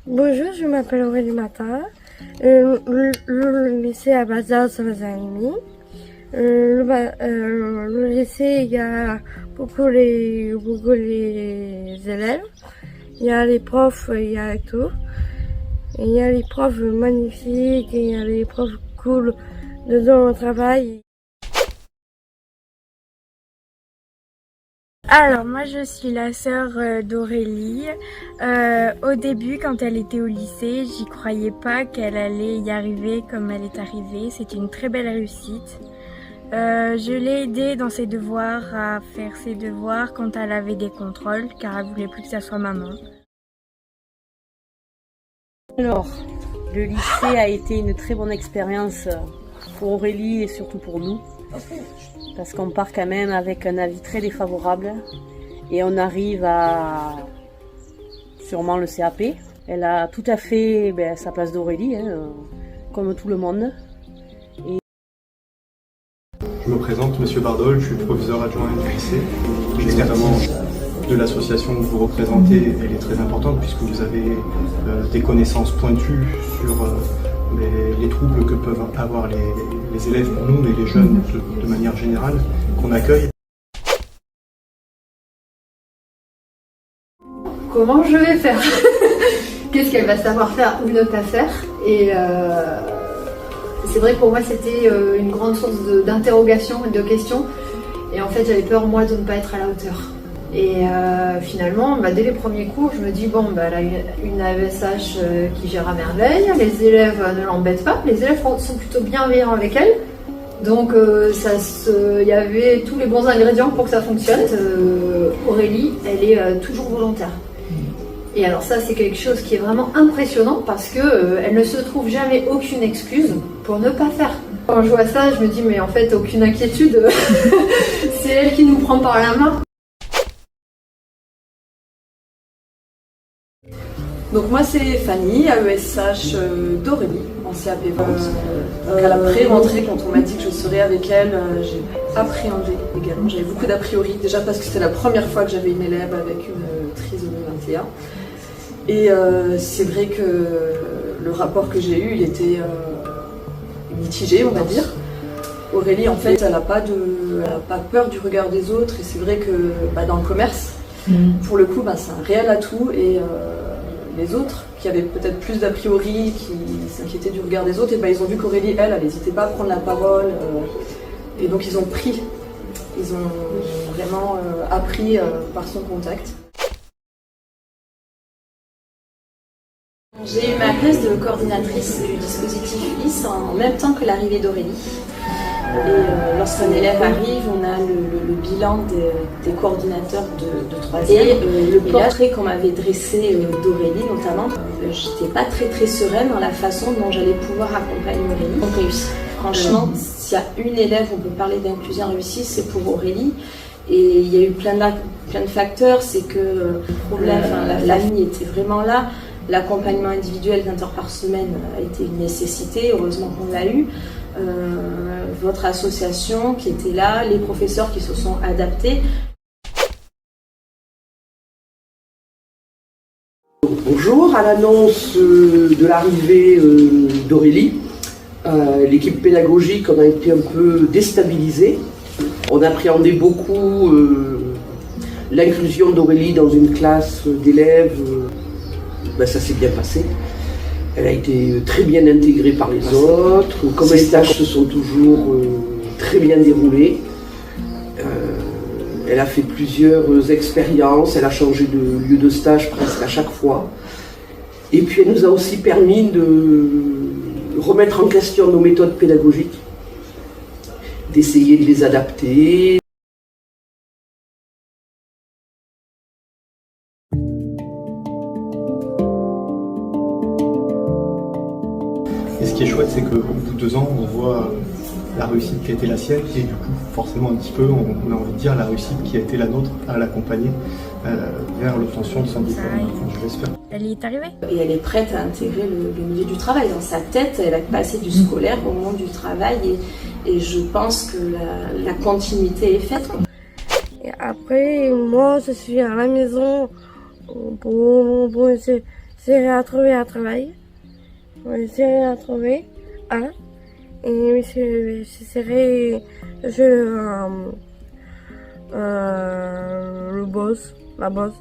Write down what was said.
Bonjour, je m'appelle Aurélie Matin. Le lycée à Bazar, ça faisait un demi. Le lycée, il y a beaucoup les élèves. Il y a les profs, il y a tout. Et il y a les profs magnifiques, et il y a les profs cool dedans au travail. Alors moi je suis la sœur d'Aurélie. Au début quand elle était au lycée, j'y croyais pas qu'elle allait y arriver comme elle est arrivée. C'est une très belle réussite. Je l'ai aidée dans ses devoirs, à faire ses devoirs quand elle avait des contrôles, car elle voulait plus que ça soit maman. Alors, le lycée a été une très bonne expérience pour Aurélie et surtout pour nous. Parce qu'on part quand même avec un avis très défavorable et on arrive à sûrement le CAP. Elle a tout à fait sa place d'Aurélie, comme tout le monde. Je me présente, Monsieur Bardol, je suis professeur adjoint du lycée. L'expertise de l'association que vous représentez, elle est très importante puisque vous avez des connaissances pointues sur les troubles que peuvent avoir les élèves pour nous et les jeunes de manière générale qu'on accueille. Comment je vais faire? Qu'est-ce qu'elle va savoir faire ou ne pas faire? Et c'est vrai que pour moi c'était une grande source d'interrogation et de questions. Et en fait j'avais peur moi de ne pas être à la hauteur. Et finalement, dès les premiers cours, je me dis bon, elle a une AESH qui gère à merveille, les élèves ne l'embêtent pas, les élèves sont plutôt bienveillants avec elle. Donc il y avait tous les bons ingrédients pour que ça fonctionne. Aurélie, elle est toujours volontaire. Et alors ça, c'est quelque chose qui est vraiment impressionnant parce que elle ne se trouve jamais aucune excuse pour ne pas faire. Quand je vois ça, je me dis mais en fait, aucune inquiétude, c'est elle qui nous prend par la main. Donc moi c'est Fanny, AESH d'Aurélie en CAP. Donc à la pré-rentrée, quand on m'a dit que je serais avec elle, j'ai appréhendé également. J'avais beaucoup d'a priori, déjà parce que c'était la première fois que j'avais une élève avec une trisomie 21. Et c'est vrai que le rapport que j'ai eu, il était mitigé, on va dire. Aurélie, en fait, elle n'a pas peur du regard des autres. Et c'est vrai que dans le commerce, pour le coup, c'est un réel atout. Et les autres, qui avaient peut-être plus d'a priori, qui s'inquiétaient du regard des autres, et ils ont vu qu'Aurélie, elle n'hésitait pas à prendre la parole. Et donc ils ont vraiment appris par son contact. J'ai eu ma place de coordinatrice du dispositif ULIS en même temps que l'arrivée d'Aurélie. Et lorsqu'un élève arrive, on a le bilan des coordinateurs de 3e. Et le portrait qu'on m'avait dressé d'Aurélie notamment, j'étais pas très sereine dans la façon dont j'allais pouvoir accompagner Aurélie. On réussit. Franchement, s'il y a une élève, on peut parler d'inclusion réussie, c'est pour Aurélie. Et il y a eu plein de facteurs, c'est que le problème, l'AMI était vraiment là. L'accompagnement individuel d'1 heure par semaine a été une nécessité, heureusement qu'on l'a eu. Votre association qui était là, les professeurs qui se sont adaptés. Bonjour, à l'annonce de l'arrivée d'Aurélie, l'équipe pédagogique on a été un peu déstabilisée. On appréhendait beaucoup l'inclusion d'Aurélie dans une classe d'élèves. Ça s'est bien passé. Elle a été très bien intégrée par les autres. Comme les tâches se sont toujours très bien déroulées. Elle a fait plusieurs expériences. Elle a changé de lieu de stage presque à chaque fois. Et puis elle nous a aussi permis de remettre en question nos méthodes pédagogiques, d'essayer de les adapter. Et ce qui est chouette, c'est qu'au bout de 2 ans, on voit la réussite qui a été la sienne et du coup, forcément un petit peu, on a envie de dire la réussite qui a été la nôtre à l'accompagner vers l'obtention de son diplôme, je l'espère. Elle y est arrivée. Et elle est prête à intégrer le milieu du travail. Dans sa tête, elle a passé du scolaire au monde du travail et je pense que la continuité est faite. Et après, moi, je suis à la maison pour essayer j'essaierai à trouver un travail. J'essaierai à trouver un. Et j'essaierai le boss, la boss.